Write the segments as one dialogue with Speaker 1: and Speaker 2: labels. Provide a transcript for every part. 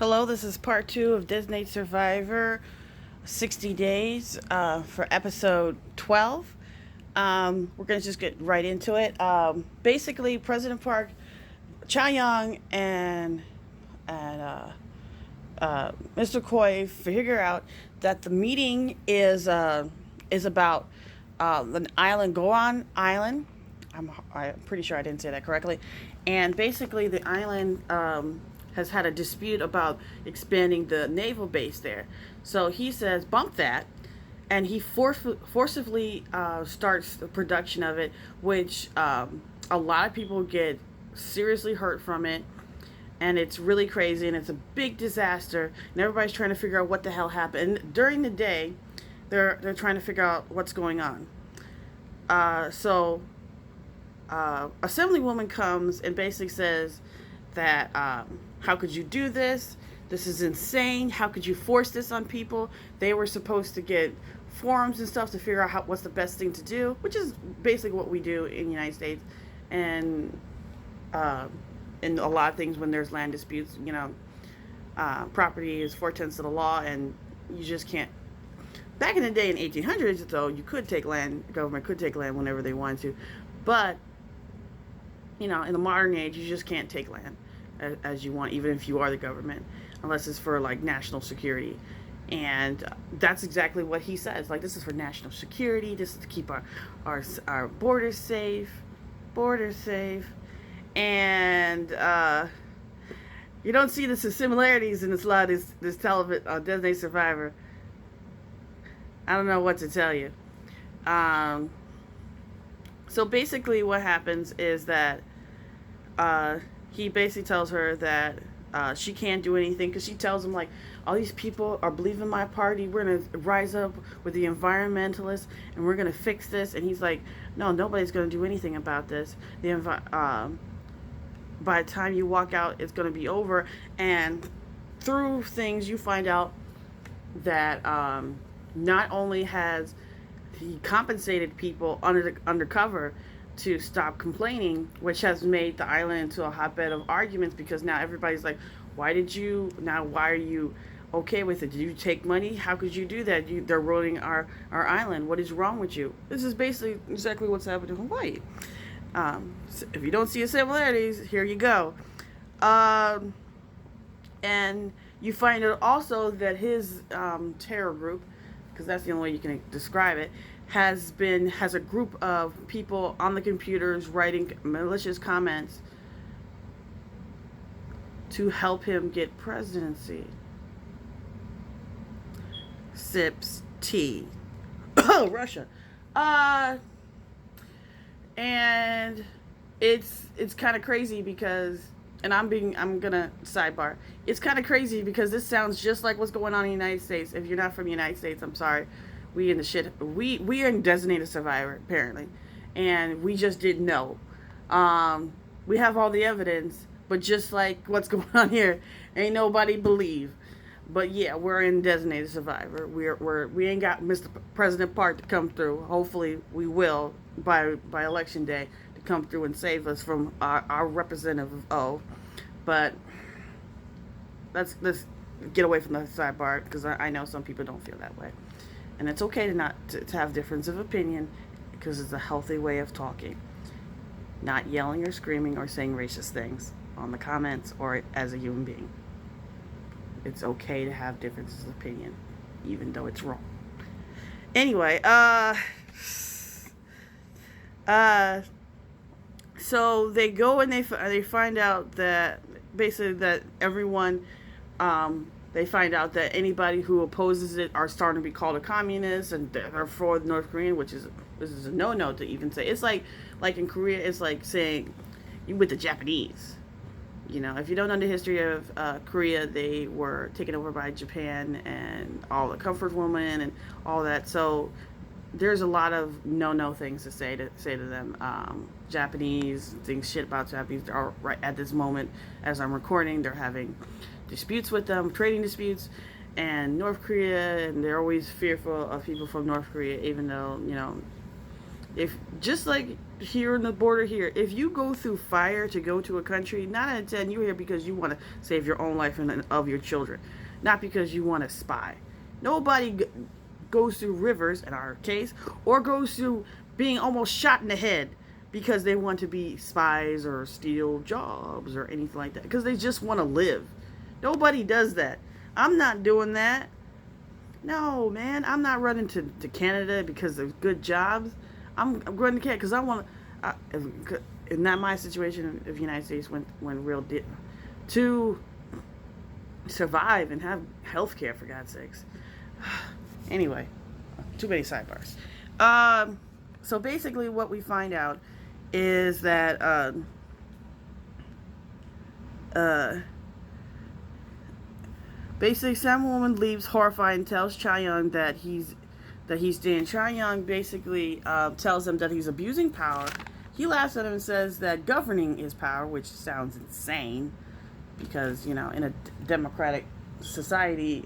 Speaker 1: Hello, this is part two of Disney Survivor 60 Days for episode 12. We're going to just get right into it. Basically, President Park, Chaoyang, and Mr. Koi figure out that the meeting is about an island, Goan Island. I'm pretty sure I didn't say that correctly. And basically, the island has had a dispute about expanding the naval base there. So he says, bump that. And he forcibly starts the production of it, which a lot of people get seriously hurt from it. And it's really crazy, and it's a big disaster. And everybody's trying to figure out what the hell happened. And during the day, they're trying to figure out what's going on. Assemblywoman comes and basically says that how could you do this? This is insane. How could you force this on people? They were supposed to get forums and stuff to figure out what's the best thing to do, which is basically what we do in the United States. And in a lot of things when there's land disputes, property is 4/10 of the law, and you just can't. Back in the day in 1800s, though, you could take land. The government could take land whenever they wanted to, but in the modern age, you just can't take land as you want, even if you are the government, unless it's for like national security. And that's exactly what he says. Like, this is for national security. This is to keep our borders safe, and you don't see the similarities in this lot of this television Disney Survivor. I don't know what to tell you. So basically, what happens is that he basically tells her that she can't do anything, because she tells him, like, all these people are believing my party. We're going to rise up with the environmentalists, and we're going to fix this. And he's like, no, nobody's going to do anything about this. By the time you walk out, it's going to be over. And through things, you find out that not only has he compensated people undercover to stop complaining, which has made the island into a hotbed of arguments, because now everybody's like, why are you okay with it? Did you take money? How could you do that? They're ruining our island. What is wrong with you? This is basically exactly what's happening in Hawaii. So if you don't see the similarities, here you go. And you find out also that his terror group, because that's the only way you can describe it, has a group of people on the computers writing malicious comments to help him get presidency. Sips tea. Oh, Russia. And it's kind of crazy because, and I'm gonna sidebar. It's kind of crazy because this sounds just like what's going on in the United States. If you're not from the United States, I'm sorry. We in the shit. We are in designated survivor apparently, and we just didn't know. We have all the evidence, but just like what's going on here, ain't nobody believe. But yeah, we're in designated survivor. We ain't got Mr. President Park to come through. Hopefully, we will by election day to come through and save us from our representative. But let's get away from the sidebar, because I know some people don't feel that way, and it's okay to have difference of opinion, because it's a healthy way of talking, not yelling or screaming or saying racist things on the comments or as a human being. It's okay to have differences of opinion, even though it's wrong. Anyway, so they go and they find out that basically that everyone, they find out that anybody who opposes it are starting to be called a communist, and they're for North Korean, this is a no to even say. It's like in Korea, it's like saying you with the Japanese. If you don't know the history of Korea, they were taken over by Japan and all the comfort woman and all that. So there's a lot of no things to say to them. Japanese things shit about Japanese are right at this moment as I'm recording. They're having disputes with them, trading disputes, and North Korea, and they're always fearful of people from North Korea, even though If just like here in the border here, if you go through fire to go to a country, 9 out of 10 you're here because you want to save your own life and of your children, not because you want to spy. Nobody goes through rivers in our case, or goes through being almost shot in the head because they want to be spies or steal jobs or anything like that, because they just want to live. Nobody does that. I'm not doing that. No, man, I'm not running to Canada because of good jobs. I'm going to Canada because I want to. Not my situation. If the United States went real to survive and have health care, for God's sakes. Anyway, too many sidebars. So basically, what we find out is that basically, some woman leaves horrified and tells Chae-young that he's dead. Chae-young basically tells him that he's abusing power. He laughs at him and says that governing is power, which sounds insane because, you know, in a democratic society,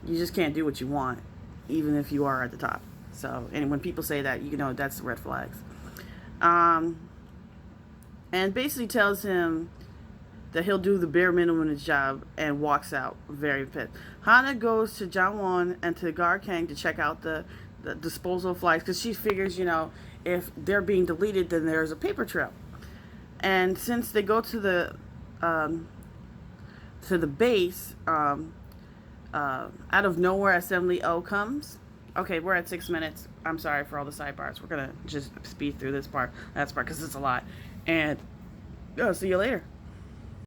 Speaker 1: you just can't do what you want, even if you are at the top. So, and when people say that, you know, that's red flags. And basically tells him that he'll do the bare minimum in his job and walks out very pissed. Hana goes to Jangwon and to Gar Kang to check out the disposal flights because she figures, you know, if they're being deleted, then there's a paper trail. And since they go to the base, out of nowhere, Assembly O comes. Okay, we're at 6 minutes. I'm sorry for all the sidebars. We're gonna just speed through this part, that's part, because it's a lot. And see you later.